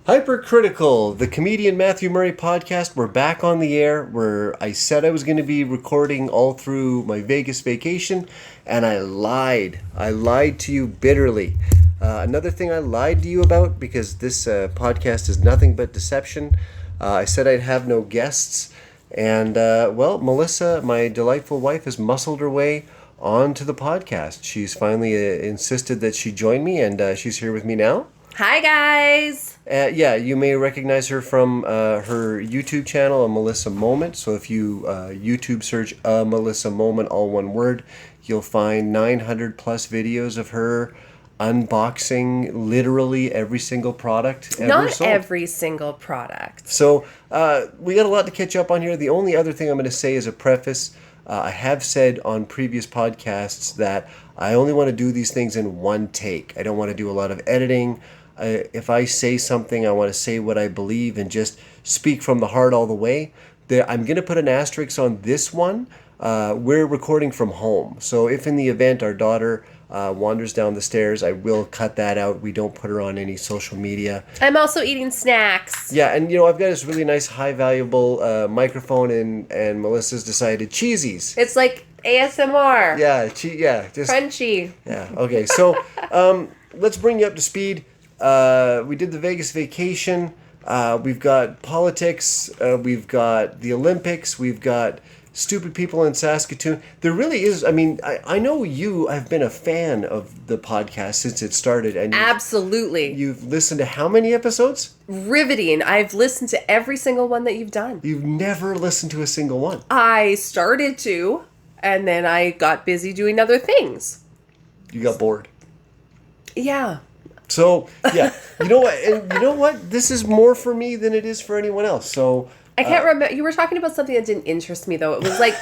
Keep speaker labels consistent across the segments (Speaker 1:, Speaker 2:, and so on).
Speaker 1: Hypercritical, the comedian Matthew Murray podcast. We're back on the air where I said I was going to be recording all through my Vegas vacation, and I lied. I lied to you bitterly. Another thing I lied to you about, because this podcast is nothing but deception, I said I'd have no guests, and Melissa, my delightful wife, has muscled her way onto the podcast. She's finally insisted that she join me, and she's here with me now.
Speaker 2: Hi, guys.
Speaker 1: You may recognize her from her YouTube channel, A Melissa Moment. So if you YouTube search A Melissa Moment, all one word, you'll find 900 plus videos of her unboxing literally every single product ever
Speaker 2: Not
Speaker 1: sold.
Speaker 2: every single product.
Speaker 1: So we got a lot to catch up on here. The only other thing I'm going to say as a preface, I have said on previous podcasts that I only want to do these things in one take. I don't want to do a lot of editing. If I say something, I want to say what I believe and just speak from the heart all the way. I'm going to put an asterisk on this one. We're recording from home. So if in the event our daughter wanders down the stairs, I will cut that out. We don't put her on any social media.
Speaker 2: I'm also eating snacks.
Speaker 1: Yeah, and I've got this really nice, high valuable microphone, and Melissa's decided cheesies.
Speaker 2: It's like ASMR.
Speaker 1: Yeah, just
Speaker 2: crunchy.
Speaker 1: Yeah, okay. So let's bring you up to speed. We did the Vegas vacation. We've got politics. We've got the Olympics. We've got stupid people in Saskatchewan. There really is. I mean, I know you have been a fan of the podcast since it started. And
Speaker 2: Absolutely.
Speaker 1: You've listened to how many episodes?
Speaker 2: Riveting. I've listened to every single one that you've done.
Speaker 1: You've never listened to a single one.
Speaker 2: I started to, and then I got busy doing other things.
Speaker 1: You got bored.
Speaker 2: Yeah.
Speaker 1: So, yeah. You know what? And you know what? This is more for me than it is for anyone else. So
Speaker 2: I can't remember. You were talking about something that didn't interest me, though. It was like,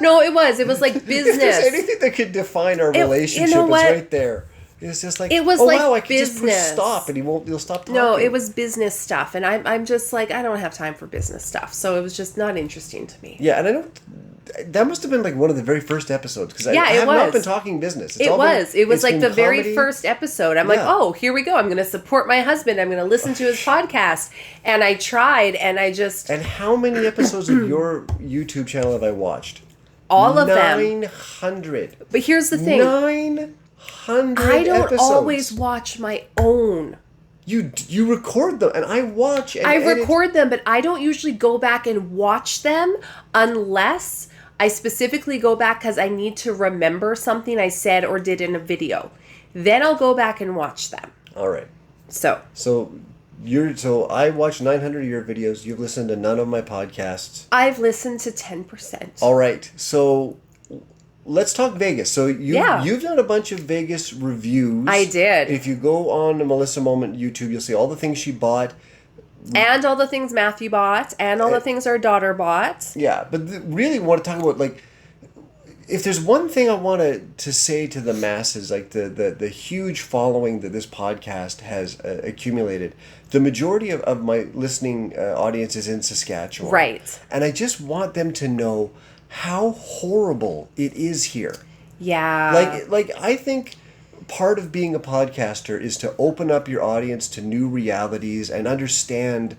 Speaker 2: no, it was like business.
Speaker 1: If there's anything that could define our relationship, it's right there. It's just like,
Speaker 2: it was
Speaker 1: wow, I
Speaker 2: could
Speaker 1: just push stop and you'll stop talking.
Speaker 2: No, it was business stuff. And I'm just like, I don't have time for business stuff. So it was just not interesting to me.
Speaker 1: Yeah, and I don't... That must have been like one of the very first episodes, because I have not been talking business.
Speaker 2: It was like the very first episode. I'm like, oh, here we go. I'm going to support my husband. I'm going to listen to his podcast. And I tried, and I just...
Speaker 1: And how many episodes of your YouTube channel have I watched?
Speaker 2: All of them.
Speaker 1: 900.
Speaker 2: But here's the thing.
Speaker 1: 900
Speaker 2: I don't
Speaker 1: episodes.
Speaker 2: always watch my own.
Speaker 1: You record them, and I watch and
Speaker 2: record them, but I don't usually go back and watch them unless I specifically go back because I need to remember something I said or did in a video. Then I'll go back and watch them.
Speaker 1: All right.
Speaker 2: So
Speaker 1: I watched 900 of your videos. You've listened to none of my podcasts.
Speaker 2: I've listened to 10%.
Speaker 1: All right. So let's talk Vegas. So you've done a bunch of Vegas reviews.
Speaker 2: I did.
Speaker 1: If you go on the Melissa Moment YouTube, you'll see all the things she bought.
Speaker 2: And all the things Matthew bought. And all the things our daughter bought.
Speaker 1: Yeah. But really want to talk about, like, if there's one thing I want to say to the masses, like the huge following that this podcast has accumulated, the majority of my listening audience is in Saskatchewan.
Speaker 2: Right.
Speaker 1: And I just want them to know how horrible it is here.
Speaker 2: Yeah.
Speaker 1: Like I think part of being a podcaster is to open up your audience to new realities and understand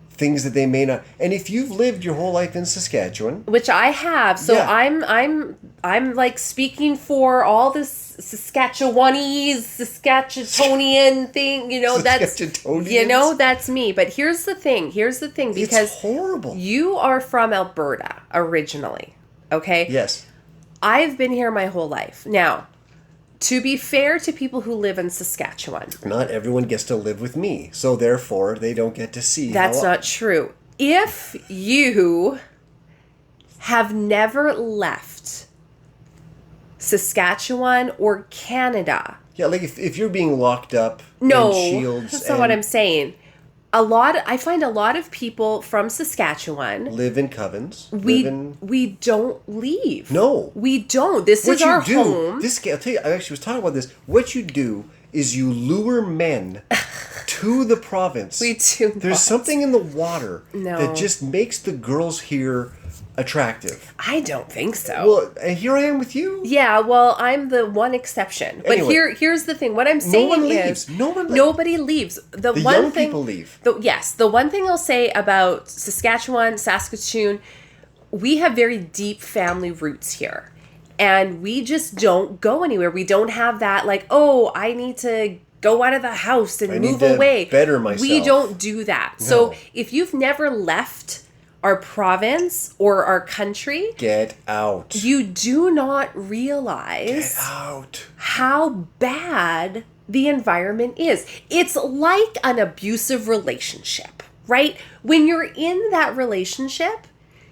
Speaker 1: things that they may not. And if you've lived your whole life in Saskatchewan,
Speaker 2: which I have, so yeah. I'm like speaking for all this Saskatchewanian thing, that's me. But here's the thing, because
Speaker 1: it's horrible.
Speaker 2: You are from Alberta originally, okay?
Speaker 1: Yes.
Speaker 2: I've been here my whole life. Now, to be fair to people who live in Saskatchewan,
Speaker 1: not everyone gets to live with me, so therefore they don't get to see.
Speaker 2: That's not true. If you have never left Saskatchewan or Canada...
Speaker 1: Yeah, like if you're being locked up in shields...
Speaker 2: That's not what I'm saying. I find a lot of people from Saskatchewan
Speaker 1: live in covens.
Speaker 2: We don't leave.
Speaker 1: No.
Speaker 2: We don't. This is our home.
Speaker 1: I'll tell you, I actually was talking about this. What you do is you lure men to the province.
Speaker 2: We do not.
Speaker 1: There's something in the water that just makes the girls here attractive.
Speaker 2: I don't think so.
Speaker 1: Well, and here I am with you.
Speaker 2: Yeah, well, I'm the one exception. But
Speaker 1: Anyway,
Speaker 2: here's the thing. What I'm saying
Speaker 1: one
Speaker 2: is
Speaker 1: leaves.
Speaker 2: nobody leaves. The one
Speaker 1: young
Speaker 2: thing,
Speaker 1: people leave.
Speaker 2: Yes, the one thing I'll say about Saskatchewan, we have very deep family roots here. And we just don't go anywhere. We don't have that like, oh, I need to go out of the house and move away.
Speaker 1: Better myself.
Speaker 2: We don't do that.
Speaker 1: No.
Speaker 2: So if you've never left our province or our country,
Speaker 1: Get out.
Speaker 2: you do not realize
Speaker 1: Get out.
Speaker 2: how bad the environment is. It's like an abusive relationship, right? When you're in that relationship,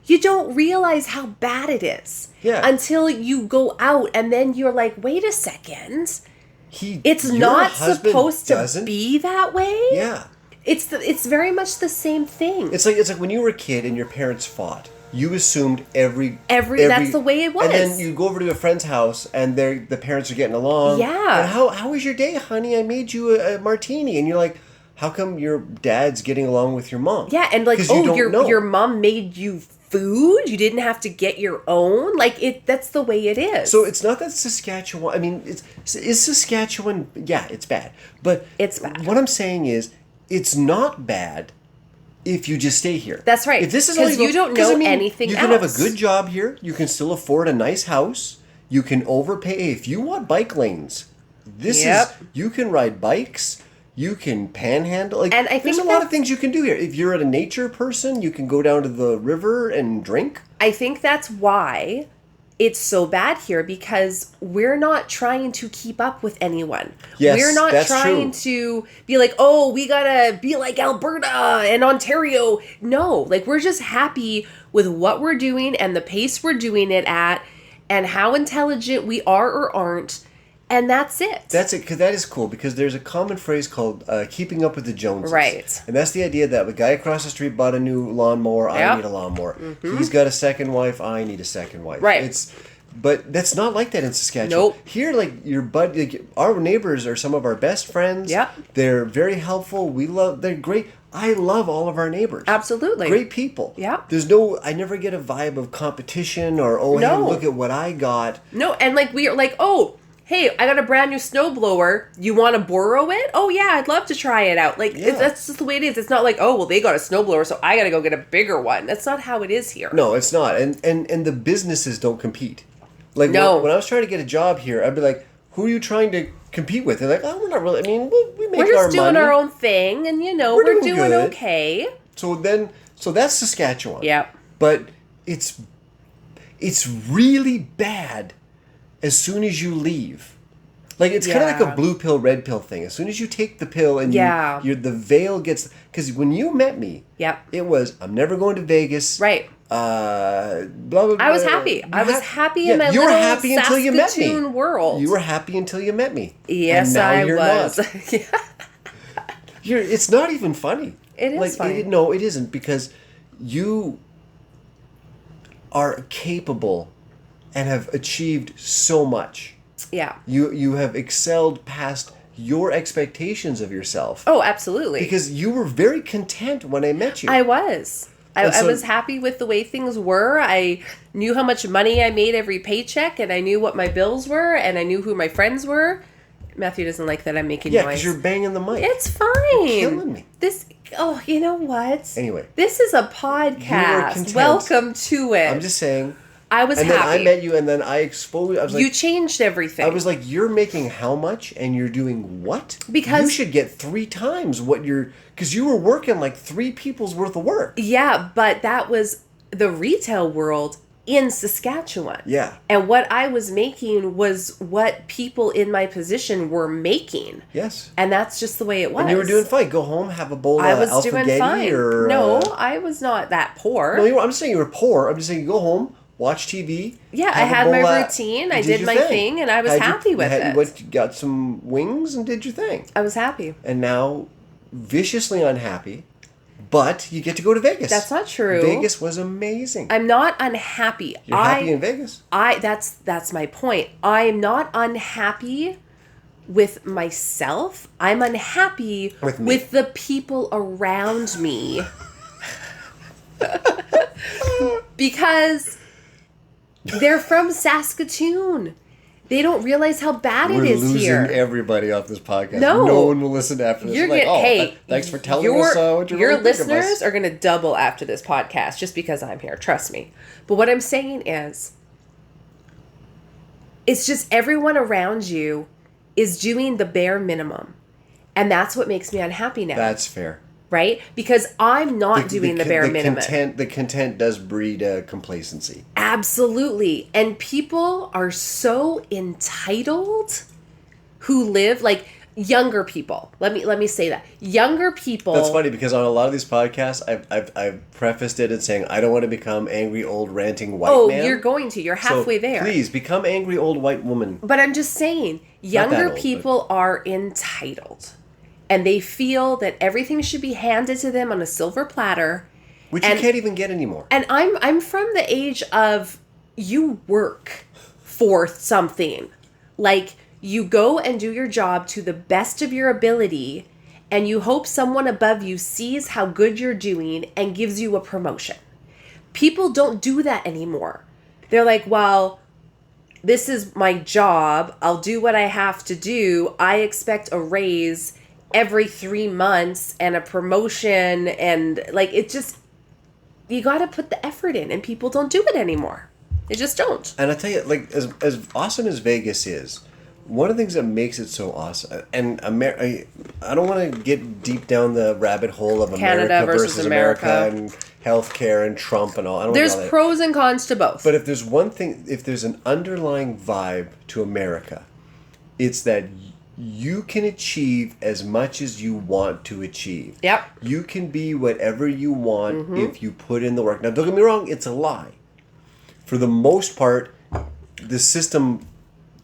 Speaker 2: you don't realize how bad it is until you go out and then you're like, wait a second. It's not supposed to be that way.
Speaker 1: Yeah.
Speaker 2: It's very much the same thing.
Speaker 1: It's like when you were a kid and your parents fought. You assumed every
Speaker 2: that's the way it was.
Speaker 1: And then you go over to a friend's house and the parents are getting along.
Speaker 2: Yeah.
Speaker 1: And how was your day, honey? I made you a martini. And you're like, how come your dad's getting along with your mom?
Speaker 2: Yeah, and like, your mom made you food? You didn't have to get your own? Like, that's the way it is.
Speaker 1: So it's not that Saskatchewan, I mean, is Saskatchewan, yeah, it's bad. But
Speaker 2: it's bad.
Speaker 1: What I'm saying is, it's not bad if you just stay here.
Speaker 2: That's right.
Speaker 1: If this is
Speaker 2: because you don't know anything else.
Speaker 1: You can have a good job here. You can still afford a nice house. You can overpay. If you want bike lanes, you can ride bikes. You can panhandle. Like,
Speaker 2: and I think
Speaker 1: there's a lot of things you can do here. If you're a nature person, you can go down to the river and drink.
Speaker 2: I think that's why it's so bad here, because we're not trying to keep up with anyone.
Speaker 1: Yes,
Speaker 2: we're not
Speaker 1: that's
Speaker 2: trying
Speaker 1: true.
Speaker 2: to be like, oh, we gotta be like Alberta and Ontario. No, like, we're just happy with what we're doing and the pace we're doing it at and how intelligent we are or aren't. And that's it.
Speaker 1: That's it, because that is cool, because there's a common phrase called keeping up with the Joneses.
Speaker 2: Right.
Speaker 1: And that's the idea that the guy across the street bought a new lawnmower, I need a lawnmower. Mm-hmm. He's got a second wife, I need a second wife.
Speaker 2: Right.
Speaker 1: But that's not like that in Saskatchewan.
Speaker 2: Nope.
Speaker 1: Here, like, our neighbors are some of our best friends.
Speaker 2: Yep.
Speaker 1: They're very helpful. They're great. I love all of our neighbors.
Speaker 2: Absolutely.
Speaker 1: Great people.
Speaker 2: Yeah.
Speaker 1: I never get a vibe of competition or, hey, look at what I got.
Speaker 2: No, and like, we are like, oh, hey, I got a brand new snowblower. You want to borrow it? Oh, yeah, I'd love to try it out. Like, that's just the way it is. It's not like, oh, well, they got a snowblower, so I got to go get a bigger one. That's not how it is here.
Speaker 1: No, it's not. And the businesses don't compete. Like, when I was trying to get a job here, I'd be like, who are you trying to compete with? They're like, oh, we're not really. I mean, we make our money.
Speaker 2: We're just doing our own thing, and, we're doing
Speaker 1: good.
Speaker 2: okay.
Speaker 1: So that's Saskatchewan.
Speaker 2: Yeah.
Speaker 1: But it's really bad as soon as you leave. Like, it's kind of like a blue pill, red pill thing. As soon as you take the pill and the veil gets... Because when you met me, it was, I'm never going to Vegas.
Speaker 2: Right.
Speaker 1: Blah, blah, blah.
Speaker 2: I was happy. I was happy in my little Saskatoon world.
Speaker 1: You were happy until you met me.
Speaker 2: Yes, I was.
Speaker 1: It's not even funny.
Speaker 2: It is funny.
Speaker 1: No, it isn't, because you are capable and have achieved so much.
Speaker 2: Yeah.
Speaker 1: You have excelled past your expectations of yourself.
Speaker 2: Oh, absolutely.
Speaker 1: Because you were very content when I met you.
Speaker 2: I was. I was happy with the way things were. I knew how much money I made every paycheck, and I knew what my bills were, and I knew who my friends were. Matthew doesn't like that I'm making noise.
Speaker 1: Yeah, because you're banging the mic.
Speaker 2: It's fine.
Speaker 1: You're killing me.
Speaker 2: You know what?
Speaker 1: Anyway.
Speaker 2: This is a podcast. Welcome to it.
Speaker 1: I'm just saying.
Speaker 2: I was happy.
Speaker 1: And then I met you, and then I exposed... I was like,
Speaker 2: you changed everything.
Speaker 1: I was like, you're making how much, and you're doing what?
Speaker 2: Because...
Speaker 1: You should get 3 times what you're... Because you were working like 3 people's worth of work.
Speaker 2: Yeah, but that was the retail world in Saskatchewan.
Speaker 1: Yeah.
Speaker 2: And what I was making was what people in my position were making.
Speaker 1: Yes.
Speaker 2: And that's just the way it was.
Speaker 1: And you were doing fine. Go home, have a bowl of
Speaker 2: I was
Speaker 1: alphagetti
Speaker 2: doing fine.
Speaker 1: or...
Speaker 2: No, I was not that poor.
Speaker 1: No, I'm just saying you were poor. I'm just saying you go home, watch TV.
Speaker 2: Yeah, I had my routine. I did my thing, and I was happy with it.
Speaker 1: You got some wings and did your thing.
Speaker 2: I was happy.
Speaker 1: And now, viciously unhappy, but you get to go to Vegas.
Speaker 2: That's not true.
Speaker 1: Vegas was amazing.
Speaker 2: I'm not unhappy.
Speaker 1: You're happy in Vegas.
Speaker 2: That's my point. I am not unhappy with myself. I'm unhappy with the people around me. Because they're from Saskatchewan. They don't realize how bad it is here.
Speaker 1: We're losing everybody off this podcast.
Speaker 2: No
Speaker 1: one will listen after this.
Speaker 2: You're
Speaker 1: Like,
Speaker 2: hey,
Speaker 1: thanks for telling us what you
Speaker 2: your
Speaker 1: really think of us.
Speaker 2: listeners are going to double after this podcast just because I'm here. Trust me. But what I'm saying is, it's just everyone around you is doing the bare minimum. And that's what makes me unhappy now.
Speaker 1: That's fair.
Speaker 2: Right? Because I'm not doing the bare minimum.
Speaker 1: The content does breed complacency.
Speaker 2: Absolutely. And people are so entitled who live, like younger people. Let me say that. Younger people.
Speaker 1: That's funny because on a lot of these podcasts, I've prefaced it in saying I don't want to become angry old ranting white man.
Speaker 2: Oh, you're going to. You're halfway there.
Speaker 1: Please become angry old white woman.
Speaker 2: But I'm just saying, younger people are entitled. And they feel that everything should be handed to them on a silver platter.
Speaker 1: Which you can't even get anymore.
Speaker 2: And I'm from the age of you work for something. Like, you go and do your job to the best of your ability, and you hope someone above you sees how good you're doing and gives you a promotion. People don't do that anymore. They're like, well, this is my job. I'll do what I have to do. I expect a raise every 3 months and a promotion, and like, it just, you got to put the effort in, and people don't do it anymore. They just don't.
Speaker 1: And I tell you, like, as awesome as Vegas is, one of the things that makes it so awesome, and I don't want to get deep down the rabbit hole of
Speaker 2: Canada
Speaker 1: America versus America and healthcare and Trump and all.
Speaker 2: There's pros and cons to both.
Speaker 1: But if there's one thing, if there's an underlying vibe to America, it's that you can achieve as much as you want to achieve.
Speaker 2: Yep.
Speaker 1: You can be whatever you want if you put in the work. Now, don't get me wrong, it's a lie. For the most part, the system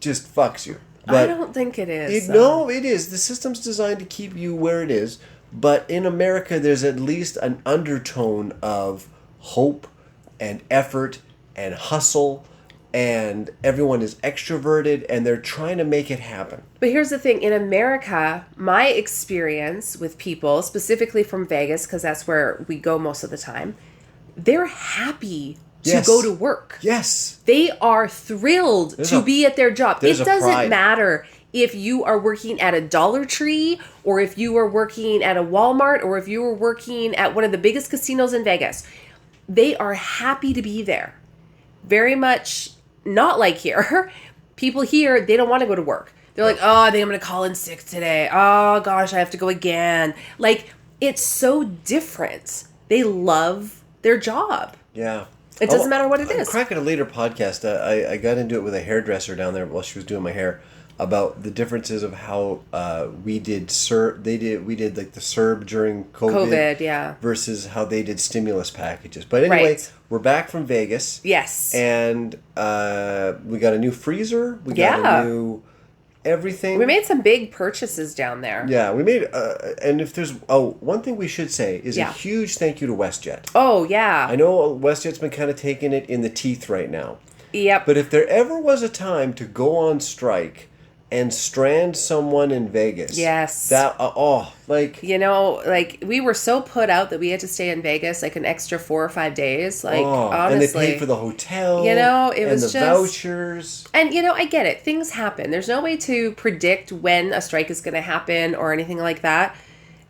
Speaker 1: just fucks you. But
Speaker 2: I don't think it is.
Speaker 1: No, it is. The system's designed to keep you where it is. But in America, there's at least an undertone of hope and effort and hustle, and everyone is extroverted, and they're trying to make it happen.
Speaker 2: But here's the thing. In America, my experience with people, specifically from Vegas, because that's where we go most of the time, they're happy to go to work.
Speaker 1: Yes.
Speaker 2: They are thrilled to be at their job. It doesn't matter if you are working at a Dollar Tree, or if you are working at a Walmart, or if you are working at one of the biggest casinos in Vegas. They are happy to be there. Very much not like here. People here, they don't want to go to work. They're like, oh, I think I'm going to call in sick today. Oh, gosh, I have to go again. Like, it's so different. They love their job.
Speaker 1: Yeah.
Speaker 2: It doesn't matter what it is.
Speaker 1: Crack at a later podcast, I got into it with a hairdresser down there while she was doing my hair about the differences of how we did like the CERB during COVID, versus how they did stimulus packages. But anyway, we're back from Vegas.
Speaker 2: Yes.
Speaker 1: And we got a new freezer. We got a new everything.
Speaker 2: We made some big purchases down there.
Speaker 1: Yeah, we made, and if there's, one thing we should say is a huge thank you to WestJet.
Speaker 2: Oh, yeah.
Speaker 1: I know WestJet's been kind of taking it in the teeth right now.
Speaker 2: Yep.
Speaker 1: But if there ever was a time to go on strike and strand someone in Vegas.
Speaker 2: Yes.
Speaker 1: That,
Speaker 2: you know, like, we were so put out that we had to stay in Vegas, like, an extra 4 or 5 days. Like, honestly.
Speaker 1: And they paid for the hotel.
Speaker 2: You know, it was
Speaker 1: just. And the vouchers.
Speaker 2: And, you know, I get it. Things happen. There's no way to predict when a strike is going to happen or anything like that.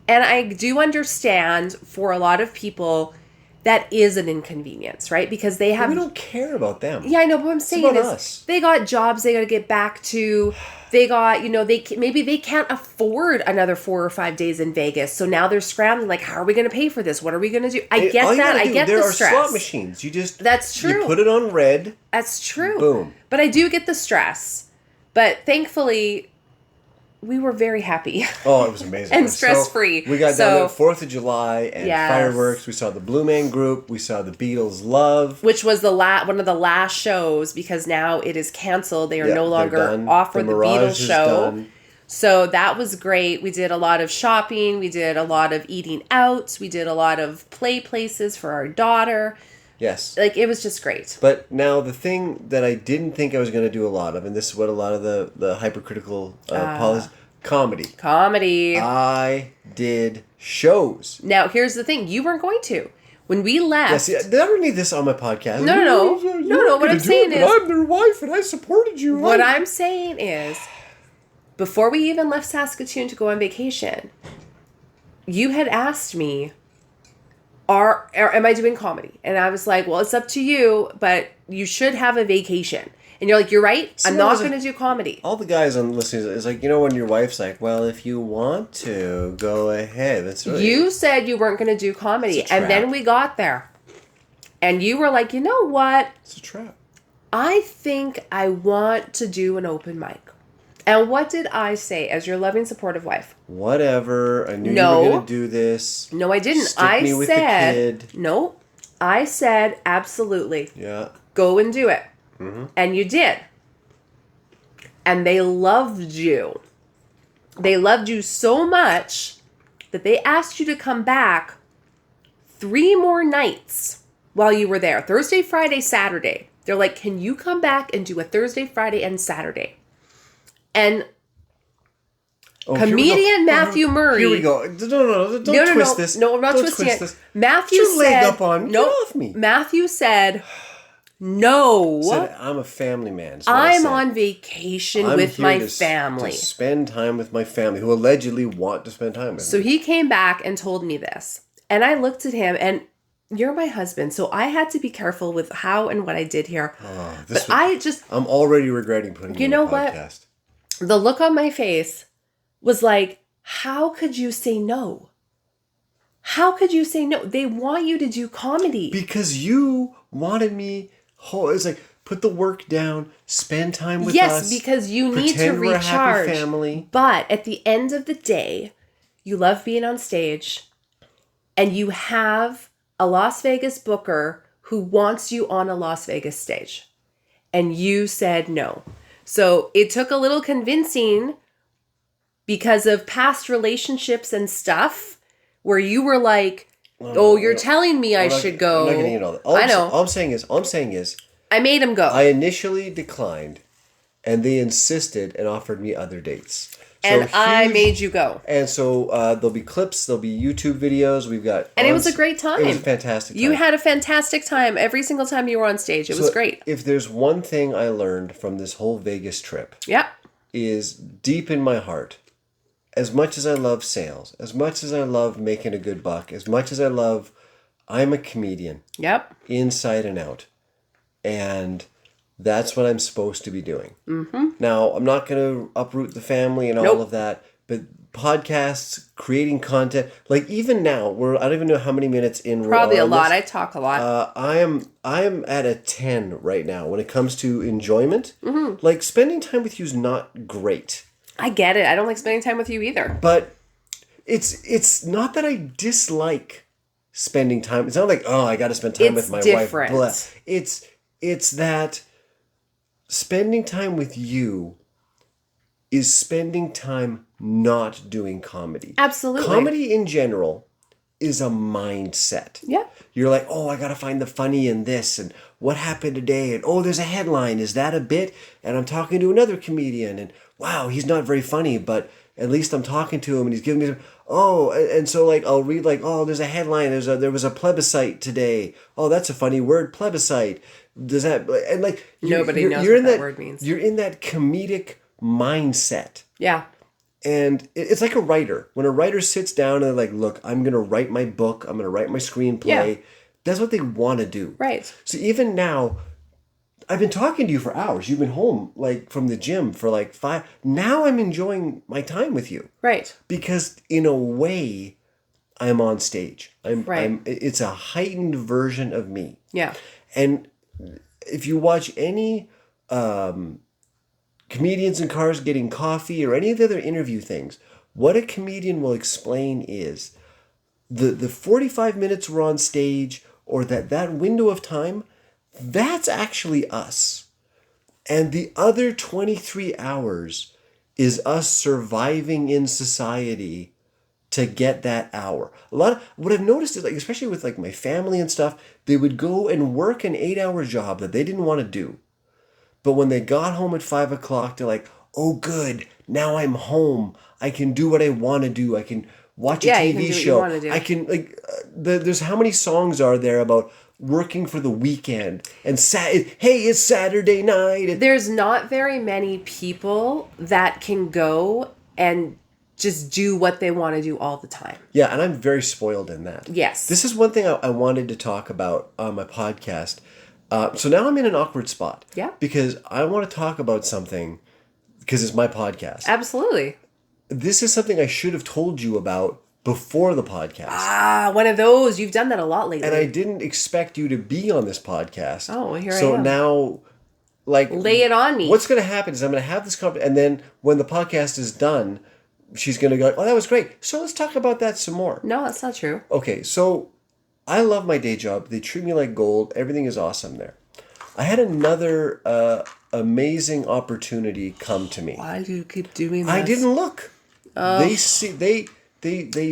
Speaker 2: And I do understand for a lot of people that is an inconvenience, right? Because they have...
Speaker 1: But we don't care about them.
Speaker 2: Yeah, I know, but what I'm saying is
Speaker 1: us.
Speaker 2: They got jobs they got to get back to. They got, you know, maybe they can't afford another 4 or 5 days in Vegas. So now they're scrambling, like, how are we going to pay for this? What are we going to do? I get that. I get the stress.
Speaker 1: There are slot machines.
Speaker 2: That's true.
Speaker 1: You put it on red.
Speaker 2: That's true.
Speaker 1: Boom.
Speaker 2: But I do get the stress. But thankfully, we were very happy.
Speaker 1: Oh, it was amazing.
Speaker 2: And stress-free.
Speaker 1: We got down there 4th of July and fireworks. We saw the Blue Man Group. We saw the Beatles' Love.
Speaker 2: Which was one of the last shows, because now it is canceled. They are no longer offering the Beatles show. So that was great. We did a lot of shopping. We did a lot of eating out. We did a lot of play places for our daughter.
Speaker 1: Yes.
Speaker 2: Like, it was just great.
Speaker 1: But now the thing that I didn't think I was going to do a lot of, and this is what a lot of the hypercritical policy, comedy. I did shows.
Speaker 2: Now, here's the thing. You weren't going to. When we left...
Speaker 1: Yeah, see, I don't need this on my podcast.
Speaker 2: No. What I'm saying is...
Speaker 1: I'm their wife and I supported you.
Speaker 2: What I'm saying is, before we even left Saskatchewan to go on vacation, you had asked me, am I doing comedy? And I was like, well, it's up to you, but you should have a vacation. And you're like, you're right. I'm not going to do comedy.
Speaker 1: All the guys on listening is like, when your wife's like, well, if you want to, go ahead. That's really...
Speaker 2: You said you weren't going to do comedy. And then we got there. And you were like, you know what?
Speaker 1: It's a trap.
Speaker 2: I think I want to do an open mic. And what did I say as your loving, supportive wife?
Speaker 1: Whatever. I knew you were going to do this.
Speaker 2: No, I didn't.
Speaker 1: Stick me with the kid.
Speaker 2: No. I said, absolutely.
Speaker 1: Yeah.
Speaker 2: Go and do it. Mm-hmm. And you did. And they loved you. They loved you so much that they asked you to come back 3 more nights while you were there. Thursday, Friday, Saturday. They're like, can you come back and do a Thursday, Friday, and Saturday? And comedian Matthew Murray...
Speaker 1: Here we go. No, don't twist this.
Speaker 2: No, I'm not twisting it.
Speaker 1: This.
Speaker 2: Matthew
Speaker 1: said... leg up on me. Get off me.
Speaker 2: Matthew said... No.
Speaker 1: Said, I'm a family man.
Speaker 2: I'm on vacation with my family.
Speaker 1: To spend time with my family, who allegedly want to spend time with me.
Speaker 2: So he came back and told me this. And I looked at him, and you're my husband, so I had to be careful with how and what I did here.
Speaker 1: I'm already regretting putting you on the podcast.
Speaker 2: What? The look on my face was like, how could you say no? How could you say no? They want you to do comedy.
Speaker 1: Because you wanted me... It's like, put the work down, spend time with us.
Speaker 2: Yes, because you need to recharge. We're a happy
Speaker 1: family.
Speaker 2: But at the end of the day, you love being on stage, and you have a Las Vegas booker who wants you on a Las Vegas stage. And you said no. So it took a little convincing because of past relationships and stuff where you were like, you're telling me I should go.
Speaker 1: I'm not getting into all that.
Speaker 2: I know.
Speaker 1: All I'm saying is...
Speaker 2: I made him go.
Speaker 1: I initially declined, and they insisted and offered me other dates.
Speaker 2: And I made you go.
Speaker 1: And so there'll be clips, there'll be YouTube videos. We've got...
Speaker 2: And it was a great time.
Speaker 1: It was a fantastic time.
Speaker 2: You had a fantastic time every single time you were on stage. It was great.
Speaker 1: If there's one thing I learned from this whole Vegas trip...
Speaker 2: Yep.
Speaker 1: ...is deep in my heart... As much as I love sales, as much as I love making a good buck, as much as I love, I'm a comedian.
Speaker 2: Yep.
Speaker 1: Inside and out. And that's what I'm supposed to be doing. Mm-hmm. Now, I'm not going to uproot the family and all of that, but podcasts, creating content, like even now, I don't even know how many minutes in.
Speaker 2: Probably a lot. I talk a lot.
Speaker 1: I am at a 10 right now when it comes to enjoyment. Mm-hmm. Like spending time with you is not great.
Speaker 2: I get it. I don't like spending time with you either.
Speaker 1: But it's not that I dislike spending time. It's not like, I got to spend time with my wife. Blah. It's that spending time with you is spending time not doing comedy.
Speaker 2: Absolutely.
Speaker 1: Comedy in general is a mindset.
Speaker 2: Yeah.
Speaker 1: You're like, I got to find the funny in this and what happened today and there's a headline. Is that a bit? And I'm talking to another comedian and wow, he's not very funny, but at least I'm talking to him and he's giving me and so like I'll read like, there's a headline, there was a plebiscite today. Oh, that's a funny word, plebiscite. Does that and like
Speaker 2: nobody knows what that word means.
Speaker 1: You're in that comedic mindset.
Speaker 2: Yeah.
Speaker 1: And it's like a writer. When a writer sits down and they're like, look, I'm going to write my book. I'm going to write my screenplay. Yeah. That's what they want to do.
Speaker 2: Right.
Speaker 1: So even now, I've been talking to you for hours. You've been home like from the gym for like 5. Now I'm enjoying my time with you.
Speaker 2: Right.
Speaker 1: Because in a way, I'm on stage. It's a heightened version of me.
Speaker 2: Yeah.
Speaker 1: And if you watch any comedians in cars getting coffee or any of the other interview things, what a comedian will explain is the 45 minutes we're on stage or that window of time, that's actually us. And the other 23 hours is us surviving in society to get that hour. What I've noticed is like, especially with like my family and stuff, they would go and work an 8-hour job that they didn't want to do. But when they got home at 5 o'clock, they're like, oh, good. Now I'm home. I can do what I want to do. I can watch a TV show. I can there's how many songs are there about working for the weekend and hey, it's Saturday night.
Speaker 2: There's not very many people that can go and just do what they want to do all the time.
Speaker 1: Yeah, and I'm very spoiled in that.
Speaker 2: Yes.
Speaker 1: This is one thing I wanted to talk about on my podcast. So now I'm in an awkward spot.
Speaker 2: Yeah.
Speaker 1: Because I want to talk about something because it's my podcast.
Speaker 2: Absolutely.
Speaker 1: This is something I should have told you about before the podcast.
Speaker 2: Ah, one of those. You've done that a lot lately.
Speaker 1: And I didn't expect you to be on this podcast.
Speaker 2: Oh, well, here I am.
Speaker 1: So now,
Speaker 2: lay it on me.
Speaker 1: What's going to happen is I'm going to have this conversation, and then when the podcast is done, she's going to go, oh, that was great. So let's talk about that some more.
Speaker 2: No, that's not true.
Speaker 1: Okay, so I love my day job. They treat me like gold. Everything is awesome there. I had another amazing opportunity come to me.
Speaker 2: Why do you keep doing this?
Speaker 1: I didn't look. They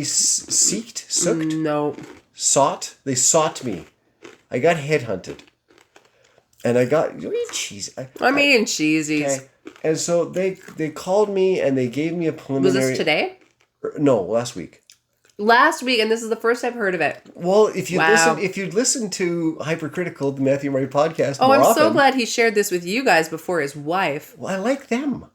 Speaker 1: sooked,
Speaker 2: No.
Speaker 1: sought. They sought me. I got headhunted, and I got cheese.
Speaker 2: I'm eating cheesies.
Speaker 1: Okay. And so they called me and they gave me a preliminary.
Speaker 2: Was this today?
Speaker 1: No, last week.
Speaker 2: Last week, and this is the first I've heard of it.
Speaker 1: Well, if
Speaker 2: Wow.
Speaker 1: you'd listen to Hypercritical, the Matthew Murray podcast,
Speaker 2: Oh,
Speaker 1: more
Speaker 2: I'm
Speaker 1: often,
Speaker 2: so glad he shared this with you guys before his wife.
Speaker 1: Well, I like them.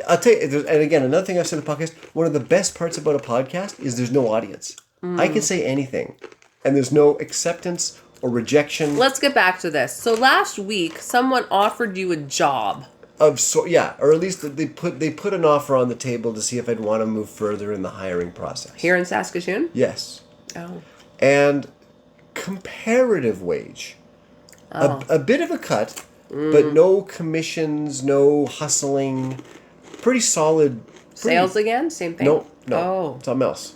Speaker 1: I'll tell you, and again, another thing I've said in the podcast, one of the best parts about a podcast is there's no audience. I can say anything, and there's no acceptance or rejection.
Speaker 2: Let's get back to this. So last week, someone offered you a job.
Speaker 1: Or at least they put an offer on the table to see if I'd want to move further in the hiring process.
Speaker 2: Here in Saskatchewan?
Speaker 1: Yes.
Speaker 2: Oh.
Speaker 1: And comparative wage. A bit of a cut, but no commissions, no hustling. Pretty solid.
Speaker 2: Sales again? Same thing?
Speaker 1: No.
Speaker 2: Oh.
Speaker 1: Something else.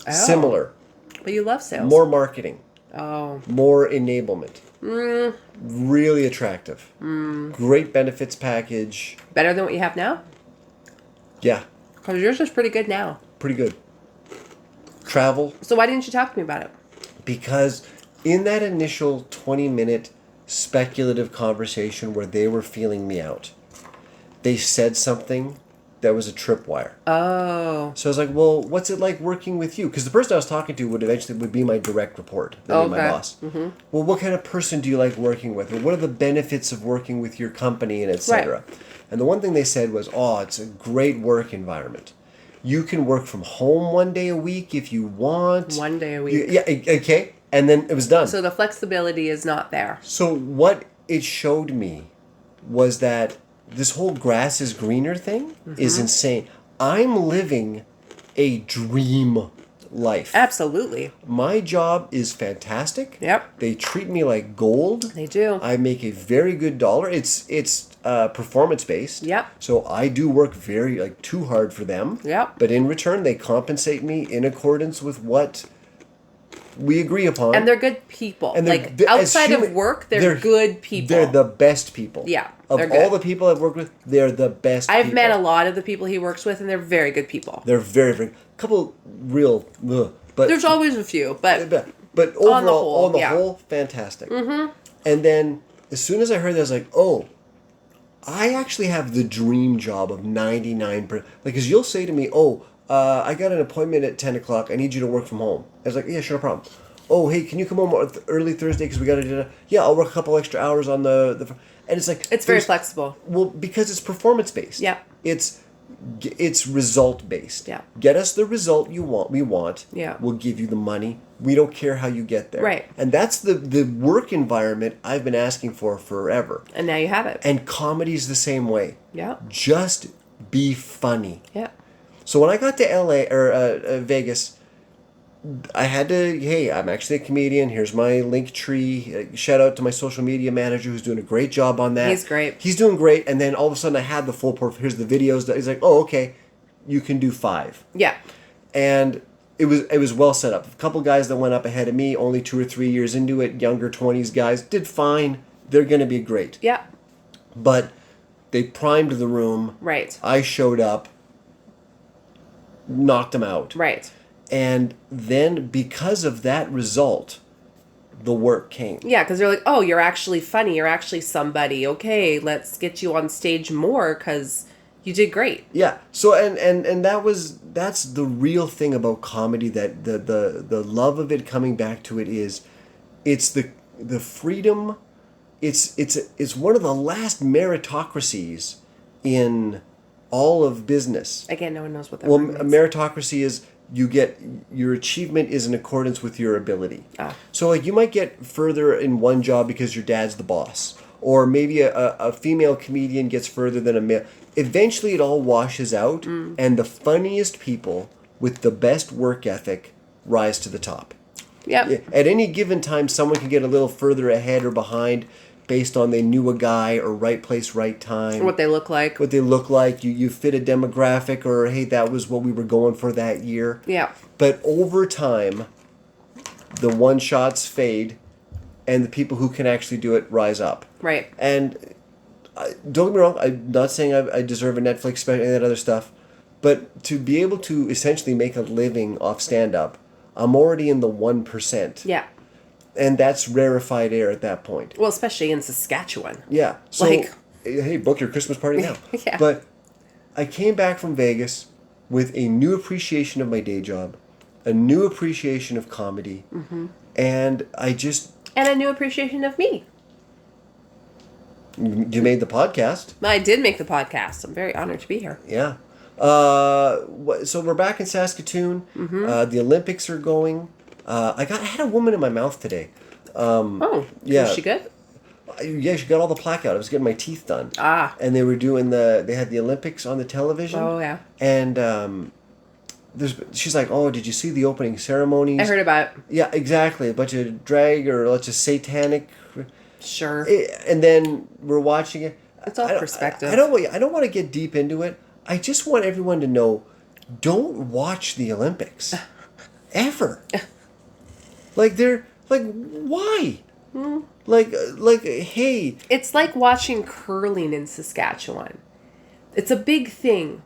Speaker 2: Oh.
Speaker 1: Similar.
Speaker 2: But you love sales.
Speaker 1: More marketing.
Speaker 2: Oh.
Speaker 1: More enablement. Really attractive. Great benefits package.
Speaker 2: Better than what you have now?
Speaker 1: Yeah.
Speaker 2: Because yours is pretty good now.
Speaker 1: Pretty good. Travel.
Speaker 2: So why didn't you talk to me about it?
Speaker 1: Because in that initial 20-minute speculative conversation where they were feeling me out, they said something that was a tripwire.
Speaker 2: Oh.
Speaker 1: So I was like, well, what's it like working with you? Because the person I was talking to would be my direct report, my boss. Mm-hmm. Well, what kind of person do you like working with? Or what are the benefits of working with your company, and et cetera? Right. And the one thing they said was, oh, it's a great work environment. You can work from home 1 day a week if you want.
Speaker 2: 1 day a week.
Speaker 1: Yeah, okay. And then it was done.
Speaker 2: So the flexibility is not there.
Speaker 1: So what it showed me was that this whole grass is greener thing is insane. I'm living a dream life.
Speaker 2: Absolutely.
Speaker 1: My job is fantastic.
Speaker 2: Yep.
Speaker 1: They treat me like gold.
Speaker 2: They do.
Speaker 1: I make a very good dollar. It's performance based.
Speaker 2: Yep.
Speaker 1: So I do work very too hard for them.
Speaker 2: Yep.
Speaker 1: But in return, they compensate me in accordance with what we agree upon.
Speaker 2: And they're good people. And outside of work, they're good people.
Speaker 1: They're the best people.
Speaker 2: Yeah.
Speaker 1: Of all the people I've worked with, they're the best
Speaker 2: I've
Speaker 1: people.
Speaker 2: met a lot of the people he works with, and they're very good people.
Speaker 1: They're very, very... couple real... but
Speaker 2: there's always a few, but
Speaker 1: overall, on the whole, fantastic. Mm-hmm. And then, as soon as I heard that, I was like, oh, I actually have the dream job of 99%. Because you'll say to me, oh, I got an appointment at 10 o'clock. I need you to work from home. I was like, yeah, sure, no problem. Oh, hey, can you come home early Thursday because we got to do that? Yeah, I'll work a couple extra hours on the... And it's like...
Speaker 2: It's very flexible.
Speaker 1: Well, because it's performance-based.
Speaker 2: Yeah.
Speaker 1: It's result-based.
Speaker 2: Yeah.
Speaker 1: Get us the result we want.
Speaker 2: Yeah.
Speaker 1: We'll give you the money. We don't care how you get there.
Speaker 2: Right.
Speaker 1: And that's the work environment I've been asking for forever.
Speaker 2: And now you have it.
Speaker 1: And comedy's the same way.
Speaker 2: Yeah.
Speaker 1: Just be funny.
Speaker 2: Yeah.
Speaker 1: So when I got to LA or Vegas, I had to, hey, I'm actually a comedian. Here's my link tree. Shout out to my social media manager who's doing a great job on that.
Speaker 2: He's great.
Speaker 1: He's doing great. And then all of a sudden I had the full portfolio. Here's the videos. He's like, oh, okay, you can do 5.
Speaker 2: Yeah.
Speaker 1: And it was well set up. A couple guys that went up ahead of me, only 2 or 3 years into it, younger 20s guys, did fine. They're going to be great.
Speaker 2: Yeah.
Speaker 1: But they primed the room.
Speaker 2: Right.
Speaker 1: I showed up, knocked them out.
Speaker 2: Right.
Speaker 1: And then because of that result, the work came.
Speaker 2: Yeah, because they're like, oh, you're actually funny. You're actually somebody. Okay, let's get you on stage more because You did great.
Speaker 1: Yeah. So and that's the real thing about comedy, that the love of it, coming back to it, is it's the freedom. It's one of the last meritocracies in all of business.
Speaker 2: Again, no one knows what that
Speaker 1: Well,
Speaker 2: word
Speaker 1: a
Speaker 2: means.
Speaker 1: meritocracy is you get your achievement is in accordance with your ability. So like you might get further in one job because your dad's the boss, or maybe a female comedian gets further than a male. Eventually, it all washes out, and the funniest people with the best work ethic rise to the top.
Speaker 2: Yep.
Speaker 1: At any given time, someone can get a little further ahead or behind based on they knew a guy, or right place, right time.
Speaker 2: What they look like.
Speaker 1: What they look like. You fit a demographic, or hey, that was what we were going for that year.
Speaker 2: Yeah.
Speaker 1: But over time, the one shots fade, and the people who can actually do it rise up.
Speaker 2: Right.
Speaker 1: And don't get me wrong, I'm not saying I deserve a Netflix special and that other stuff, but to be able to essentially make a living off stand-up, I'm already in the 1%.
Speaker 2: Yeah.
Speaker 1: And that's rarefied air at that point.
Speaker 2: Well, especially in Saskatchewan.
Speaker 1: Yeah. So,
Speaker 2: Like-
Speaker 1: hey, book your Christmas party now.
Speaker 2: Yeah.
Speaker 1: But I came back from Vegas with a new appreciation of my day job, a new appreciation of comedy, and I just...
Speaker 2: And a new appreciation of me.
Speaker 1: You made the podcast.
Speaker 2: I did make the podcast. I'm very honored to be here.
Speaker 1: Yeah. So we're back in Saskatoon. The Olympics are going. I had a woman in my mouth today.
Speaker 2: Yeah. Was she good?
Speaker 1: Yeah, she got all the plaque out. I was getting my teeth done. And they were doing they had the Olympics on the television.
Speaker 2: Oh, yeah.
Speaker 1: And she's like, oh, did you see the opening ceremonies?
Speaker 2: I heard about it.
Speaker 1: Yeah, exactly. A bunch of drag, or let's just satanic.
Speaker 2: Sure.
Speaker 1: And then we're watching it.
Speaker 2: It's all perspective.
Speaker 1: I don't want to get deep into it. I just want everyone to know, don't watch the Olympics. Ever. Like why? Like hey.
Speaker 2: It's like watching curling in Saskatchewan. It's a big thing.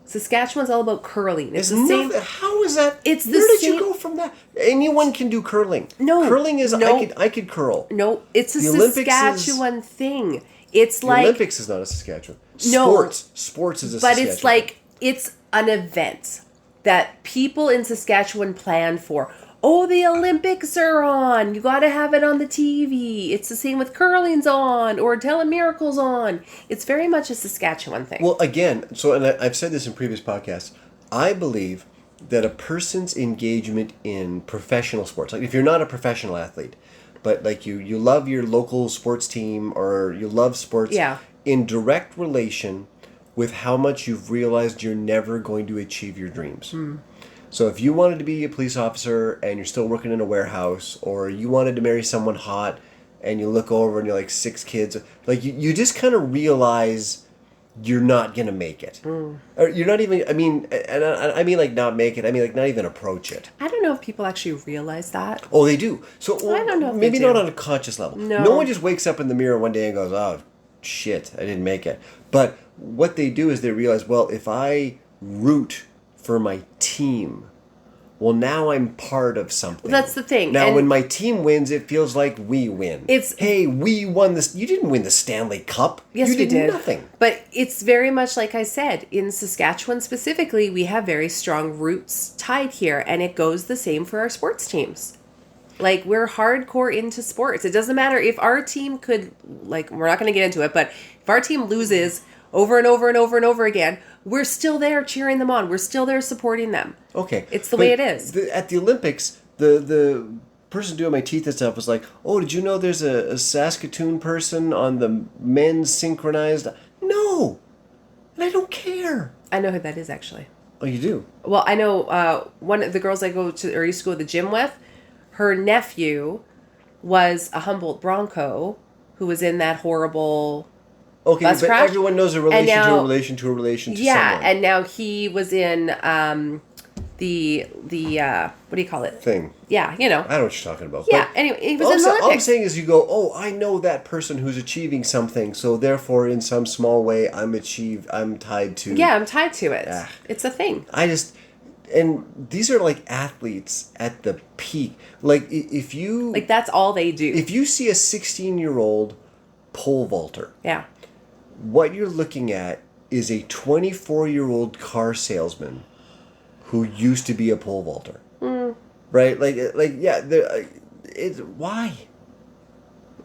Speaker 2: Saskatchewan's all about curling. It's the same.
Speaker 1: How is that?
Speaker 2: It's the
Speaker 1: Where did
Speaker 2: same-
Speaker 1: you go from that? Anyone can do curling.
Speaker 2: No.
Speaker 1: Curling is
Speaker 2: No.
Speaker 1: I could curl.
Speaker 2: No, it's a
Speaker 1: The Olympics is-
Speaker 2: Saskatchewan thing. It's
Speaker 1: The
Speaker 2: like
Speaker 1: Olympics is not a Saskatchewan.
Speaker 2: No.
Speaker 1: Sports is a
Speaker 2: But
Speaker 1: Saskatchewan.
Speaker 2: it's like, it's an event that people in Saskatchewan plan for. Oh, the Olympics are on. You got to have it on the TV. It's the same with curling's on, or telemiracle's on. It's very much a Saskatchewan thing.
Speaker 1: Well, again, and I've said this in previous podcasts, I believe that a person's engagement in professional sports, like if you're not a professional athlete, but like you love your local sports team, or you love sports,
Speaker 2: Yeah.
Speaker 1: in direct relation with how much you've realized you're never going to achieve your dreams. So if you wanted to be a police officer and you're still working in a warehouse, or you wanted to marry someone hot and you look over and you're like 6 kids, like you just kind of realize you're not going to make it. Or you're not even, I mean like not make it, I mean like not even approach it.
Speaker 2: I don't know if people actually realize that.
Speaker 1: Oh, they do. So
Speaker 2: I don't know if
Speaker 1: maybe
Speaker 2: they do.
Speaker 1: not on a conscious level.
Speaker 2: No.
Speaker 1: No one just wakes up in the mirror one day and goes, oh, shit, I didn't make it. But what they do is they realize, well, if I root for my team, well, now I'm part of something.
Speaker 2: That's the thing.
Speaker 1: Now,
Speaker 2: And
Speaker 1: when my team wins, it feels like we win. Hey, we won this. You didn't win the Stanley Cup.
Speaker 2: Yes,
Speaker 1: you
Speaker 2: we did.
Speaker 1: Nothing.
Speaker 2: But it's very much like I said, in Saskatchewan specifically, we have very strong roots tied here, and it goes the same for our sports teams. Like, we're hardcore into sports. It doesn't matter if our team could, like, we're not going to get into it, but if our team loses over and over and over and over again, we're still there cheering them on. We're still there supporting them.
Speaker 1: Okay.
Speaker 2: It's the way it is.
Speaker 1: At the Olympics, the person doing my teeth and stuff was like, oh, did you know there's a Saskatoon person on the men's synchronized? No. And I don't care.
Speaker 2: I know who that is, actually.
Speaker 1: Oh, you do?
Speaker 2: Well, I know one of the girls I go to, or used to go to the gym with, her nephew was a Humboldt Bronco who was in that horrible
Speaker 1: Okay,
Speaker 2: bus
Speaker 1: but
Speaker 2: crash.
Speaker 1: everyone knows a relation
Speaker 2: now-
Speaker 1: to a relation to a relation to
Speaker 2: Yeah,
Speaker 1: someone.
Speaker 2: and now he was in the what do you call it?
Speaker 1: Thing.
Speaker 2: Yeah, you know.
Speaker 1: I know what you're talking about.
Speaker 2: Yeah,
Speaker 1: but
Speaker 2: anyway, he was
Speaker 1: all
Speaker 2: in the
Speaker 1: all I'm
Speaker 2: Olympics.
Speaker 1: saying is you go, oh, I know that person who's achieving something, so therefore in some small way I'm tied to...
Speaker 2: Yeah, I'm tied to it.
Speaker 1: Ah.
Speaker 2: It's a thing.
Speaker 1: And these are like athletes at the peak. Like if you...
Speaker 2: Like, that's all they do.
Speaker 1: If you see a 16-year-old pole vaulter,
Speaker 2: Yeah.
Speaker 1: what you're looking at is a 24-year-old car salesman who used to be a pole vaulter. Right? Yeah, it's why?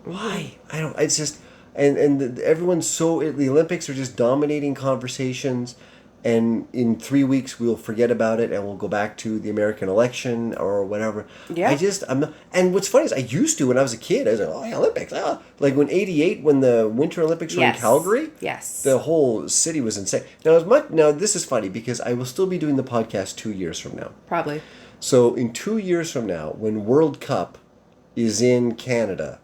Speaker 1: Why? I don't. It's just, everyone's the Olympics are just dominating conversations, and in 3 weeks we'll forget about it and we'll go back to the American election or whatever.
Speaker 2: Yeah.
Speaker 1: I'm not. And what's funny is I used to when I was a kid. I was like, oh, yeah, Olympics. Ah. Like when '88, when the Winter Olympics were in Calgary.
Speaker 2: Yes.
Speaker 1: The whole city was insane. Now this is funny because I will still be doing the podcast 2 years from now.
Speaker 2: Probably.
Speaker 1: So in 2 years from now, when World Cup is in Canada,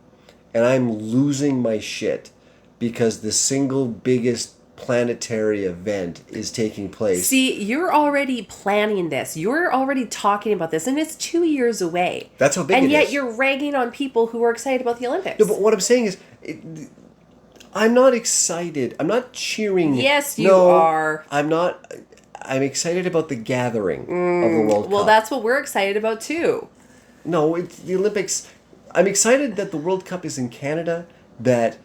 Speaker 1: and I'm losing my shit because the single biggest planetary event is taking place.
Speaker 2: See, you're already planning this. You're already talking about this, and it's 2 years away.
Speaker 1: That's how big it is.
Speaker 2: And yet you're ragging on people who are excited about the Olympics.
Speaker 1: No, but what I'm saying is, I'm not excited. I'm not cheering.
Speaker 2: Yes, you are.
Speaker 1: I'm not. I'm excited about the gathering of the World Cup.
Speaker 2: Well, that's what we're excited about too.
Speaker 1: No, it's the Olympics. I'm excited that the World Cup is in Canada, that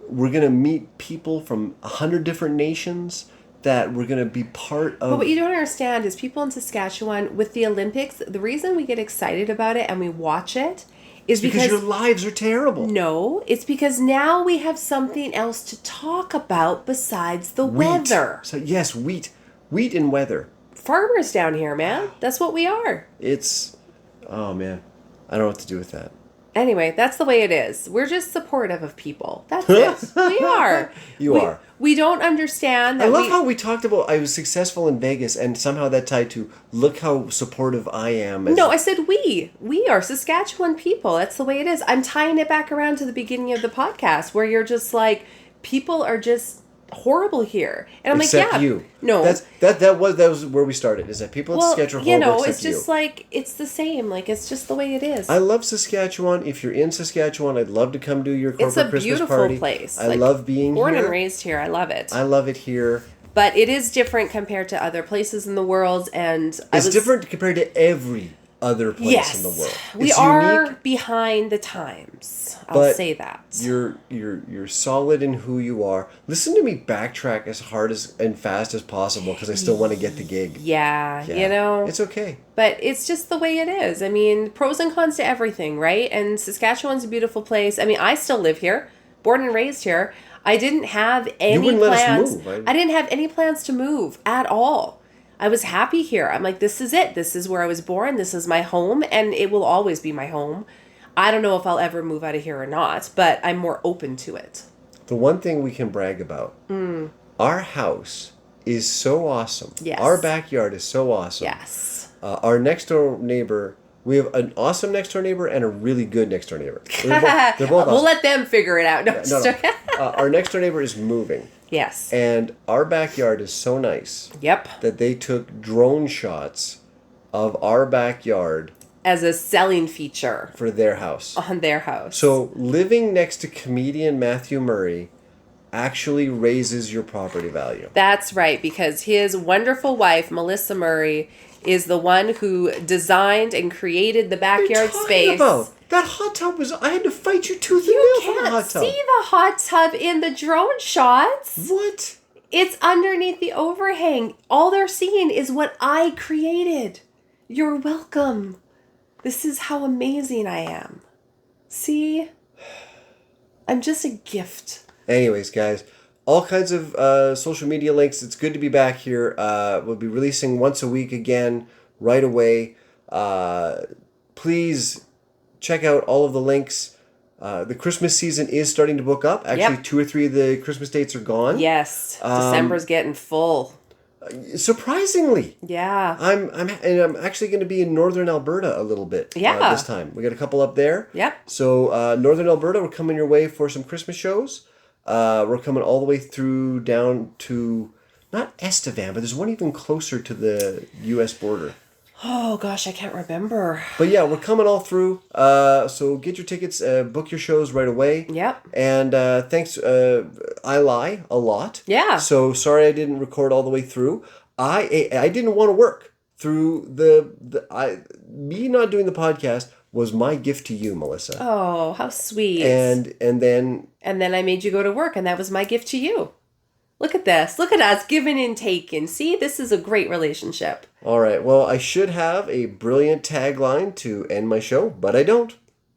Speaker 1: we're going to meet people from 100 different nations, that we're going to be part of...
Speaker 2: But what you don't understand is people in Saskatchewan, with the Olympics, the reason we get excited about it and we watch it is because
Speaker 1: your lives are terrible.
Speaker 2: No, it's because now we have something else to talk about besides the weather.
Speaker 1: So yes, wheat and weather.
Speaker 2: Farmers down here, man. That's what we are.
Speaker 1: It's... Oh, man. I don't know what to do with that.
Speaker 2: Anyway, that's the way it is. We're just supportive of people. That's it. We are.
Speaker 1: You are.
Speaker 2: We don't understand that.
Speaker 1: I love how we talked about I was successful in Vegas, and somehow that tied to look how supportive I am.
Speaker 2: No, I said we. We are Saskatchewan people. That's the way it is. I'm tying it back around to the beginning of the podcast where you're just like, people are just horrible here. And I'm
Speaker 1: except
Speaker 2: like, yeah.
Speaker 1: You.
Speaker 2: No.
Speaker 1: That was where we started, is that people in Saskatchewan are horrible except
Speaker 2: it's just like, it's the same. Like, it's just the way it is.
Speaker 1: I love Saskatchewan. If you're in Saskatchewan, I'd love to come do your corporate Christmas party. It's a beautiful
Speaker 2: place.
Speaker 1: I love being
Speaker 2: born
Speaker 1: here.
Speaker 2: Born and raised here. I love it.
Speaker 1: I love it here.
Speaker 2: But it is different compared to other places in the world, and
Speaker 1: it's different compared to every other place in the world.
Speaker 2: We are unique, behind the times. I'll say that.
Speaker 1: You're solid in who you are. Listen to me backtrack as hard and fast as possible because I still want to get the gig.
Speaker 2: Yeah, you know.
Speaker 1: It's okay.
Speaker 2: But it's just the way it is. I mean, pros and cons to everything, right? And Saskatchewan's a beautiful place. I mean, I still live here, born and raised here. I didn't have any plans.
Speaker 1: Let us move, right?
Speaker 2: I didn't have any plans to move at all. I was happy here. I'm like, this is it. This is where I was born. This is my home, and it will always be my home. I don't know if I'll ever move out of here or not, but I'm more open to it.
Speaker 1: The one thing we can brag about, our house is so awesome.
Speaker 2: Yes.
Speaker 1: Our backyard is so awesome.
Speaker 2: Yes.
Speaker 1: Our next door neighbor, we have an awesome next door neighbor and a really good next door neighbor.
Speaker 2: They're both awesome. We'll let them figure it out.
Speaker 1: No. Our next door neighbor is moving.
Speaker 2: Yes.
Speaker 1: And our backyard is so nice.
Speaker 2: Yep.
Speaker 1: That they took drone shots of our backyard
Speaker 2: as a selling feature
Speaker 1: for their house.
Speaker 2: On their house.
Speaker 1: So living next to comedian Matthew Murray actually raises your property value.
Speaker 2: That's right, because his wonderful wife, Melissa Murray, is the one who designed and created the backyard space.
Speaker 1: About? That hot tub was... I had to fight you tooth and nail for the hot tub.
Speaker 2: You can't see the hot tub in the drone shots.
Speaker 1: What?
Speaker 2: It's underneath the overhang. All they're seeing is what I created. You're welcome. This is how amazing I am. See? I'm just a gift.
Speaker 1: Anyways, guys, all kinds of social media links. It's good to be back here. We'll be releasing once a week again, right away. Please check out all of the links. The Christmas season is starting to book up. Actually, 2 or 3 of the Christmas dates are gone.
Speaker 2: Yes, December's getting full.
Speaker 1: Surprisingly.
Speaker 2: Yeah.
Speaker 1: I'm actually going to be in northern Alberta a little bit this time. We got a couple up there.
Speaker 2: Yep.
Speaker 1: So northern Alberta, we're coming your way for some Christmas shows. We're coming all the way through down to, not Estevan, but there's one even closer to the U.S. border.
Speaker 2: Oh, gosh, I can't remember.
Speaker 1: But yeah, we're coming all through. So get your tickets, book your shows right away.
Speaker 2: Yep.
Speaker 1: And thanks. I lie a lot.
Speaker 2: Yeah.
Speaker 1: So sorry I didn't record all the way through. I didn't want to work through me not doing the podcast was my gift to you, Melissa.
Speaker 2: Oh, how sweet.
Speaker 1: And then
Speaker 2: I made you go to work, and that was my gift to you. Look at this. Look at us giving and taking. See, this is a great relationship.
Speaker 1: All right. Well, I should have a brilliant tagline to end my show, but I don't.